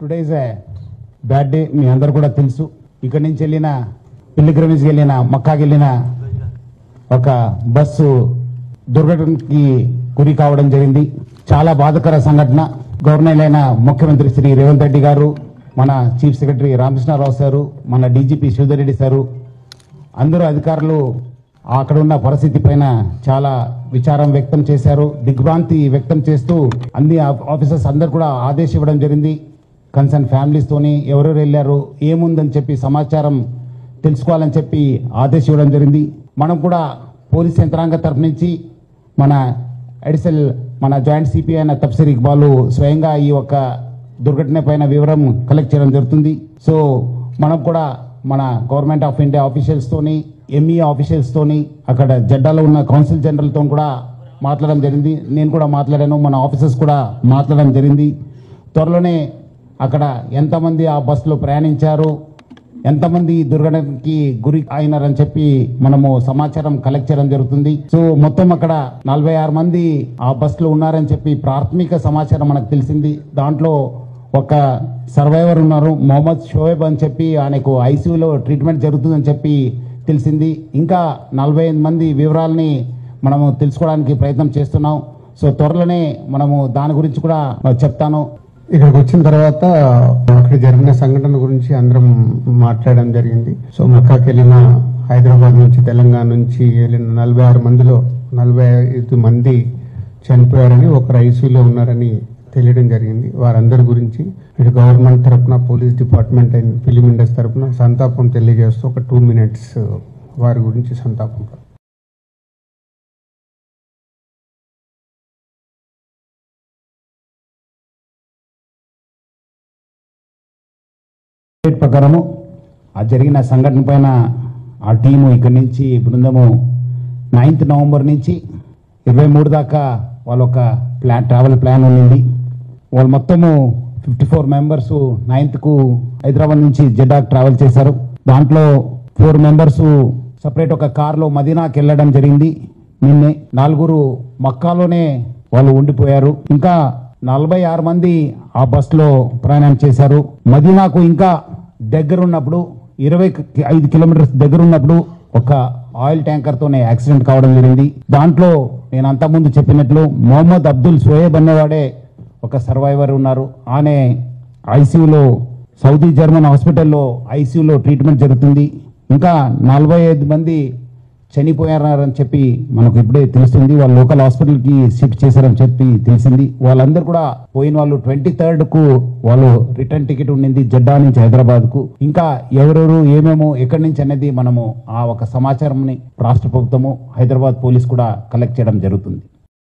Today is a bad day. మీ అందరు కూడా తెలుసు. ఇక్కడి నుంచి వెళ్ళిన పిల్లిగ్రమేజ్ వెళ్ళిన మక్కాకి వెళ్ళిన ఒక బస్సు దుర్ఘటనకి గురి కావడం జరిగింది. చాలా బాధాకర సంఘటన. గవర్నర్ అయిన ముఖ్యమంత్రి శ్రీ రేవంత్ రెడ్డి గారు, మన చీఫ్ సెక్రటరీ రామకృష్ణారావు సారు, మన డీజీపీ శివధర్ రెడ్డి సారు, అందరూ అధికారులు అక్కడ ఉన్న పరిస్థితి పైన చాలా విచారం వ్యక్తం చేశారు, దిగ్భ్రాంతి వ్యక్తం చేస్తూ అన్ని ఆఫీసర్స్ అందరు కూడా ఆదేశం ఇవ్వడం జరిగింది. కన్సర్న్ ఫ్యామిలీస్తోని ఎవరెవరు వెళ్ళారు, ఏముందని చెప్పి సమాచారం తెలుసుకోవాలని చెప్పి ఆదేశం ఇవ్వడం జరిగింది. మనం కూడా పోలీస్ యంత్రాంగ తరఫు నుంచి మన జాయింట్ సిపి అయిన తఫ్సీర్ ఇక్బాల్ స్వయంగా ఈ యొక్క దుర్ఘటన పైన వివరం కలెక్ట్ చేయడం జరుగుతుంది. సో మనం కూడా మన గవర్నమెంట్ ఆఫ్ ఇండియా ఆఫీషియల్స్తోని, ఎంఈ ఆఫీషియల్స్తోని, అక్కడ జెడ్డాలో ఉన్న కౌన్సిల్ జనరల్తో కూడా మాట్లాడడం జరిగింది. నేను కూడా మాట్లాడాను, మన ఆఫీసర్స్ కూడా మాట్లాడడం జరిగింది. త్వరలోనే అక్కడ ఎంతమంది ఆ బస్సులో ప్రయాణించారు, ఎంతమంది దుర్ఘటనకి గురి అయినారని చెప్పి మనము సమాచారం కలెక్ట్ చేయడం జరుగుతుంది. సో మొత్తం అక్కడ 46 మంది ఆ బస్సులో ఉన్నారని చెప్పి ప్రాథమిక సమాచారం మనకు తెలిసింది. దాంట్లో ఒక సర్వైవర్ ఉన్నారు, మొహమ్మద్ షోయబ్ అని చెప్పి, ఆయనకు ఐసీయూలో ట్రీట్మెంట్ జరుగుతుందని చెప్పి తెలిసింది. ఇంకా 45 మంది వివరాలని మనము తెలుసుకోవడానికి ప్రయత్నం చేస్తున్నాం. సో త్వరలోనే మనము దాని గురించి కూడా చెప్తాను. ఇక్కడికి వచ్చిన తర్వాత అక్కడ జరిగిన సంఘటన గురించి అందరం మాట్లాడడం జరిగింది. సో మక్కాకి వెళ్ళిన, హైదరాబాద్ నుంచి తెలంగాణ నుంచి వెళ్ళిన 46 మందిలో 45 మంది చనిపోయారని, ఒకరు ఐసీయూలో ఉన్నారని తెలియడం జరిగింది. వారందరి గురించి ఇటు గవర్నమెంట్ తరఫున, police department and film industry తరఫున సంతాపం తెలియజేస్తూ ఒక 2 minutes వారి గురించి సంతాపం. ప్రకారము ఆ జరిగిన సంఘటన పైన ఆ టీము ఇక్కడి నుంచి బృందము 9th నవంబర్ నుంచి 23 దాకా వాళ్ళ ఒక ట్రావెల్ ప్లాన్ ఉంది. వాళ్ళు మొత్తము 54 మెంబర్స్ 9th హైదరాబాద్ నుంచి జెడ్డాకు ట్రావెల్ చేశారు. దాంట్లో 4 మెంబర్స్ సపరేట్ ఒక కార్లో మదీనాకి వెళ్ళడం జరిగింది. నిన్నే 4 మక్కాలోనే వాళ్ళు ఉండిపోయారు. ఇంకా 46 మంది ఆ బస్సులో ప్రయాణం చేశారు. మదీనాకు ఇంకా దగ్గరున్నప్పుడు 25 కిలోమీటర్స్ దగ్గరున్నప్పుడు ఒక ఆయిల్ ట్యాంకర్ తోనే యాక్సిడెంట్ కావడం జరిగింది. దాంట్లో నేను అంతకుముందు చెప్పినట్లు మొహమ్మద్ అబ్దుల్ షోయబ్ అనేవాడే ఒక సర్వైవర్ ఉన్నారు. ఆయన ఐసీయూలో, సౌదీ జర్మన్ హాస్పిటల్లో ఐసీయూలో ట్రీట్మెంట్ జరుగుతుంది. ఇంకా 45 మంది చనిపోయారని చెప్పి మనకు ఇప్పుడే తెలుస్తుంది. వాళ్ళు లోకల్ హాస్పిటల్కి షిఫ్ట్ చేశారని చెప్పి తెలిసింది. వాళ్ళందరూ కూడా పోయిన వాళ్ళు 23rd వాళ్ళు రిటర్న్ టికెట్ ఉండింది జెడ్డా నుంచి హైదరాబాద్కు. ఇంకా ఎవరెవరు ఏమేమో ఎక్కడి నుంచి అనేది మనము ఆ ఒక సమాచారంని రాష్ట్ర ప్రభుత్వము, హైదరాబాద్ పోలీస్ కూడా కలెక్ట్ చేయడం జరుగుతుంది.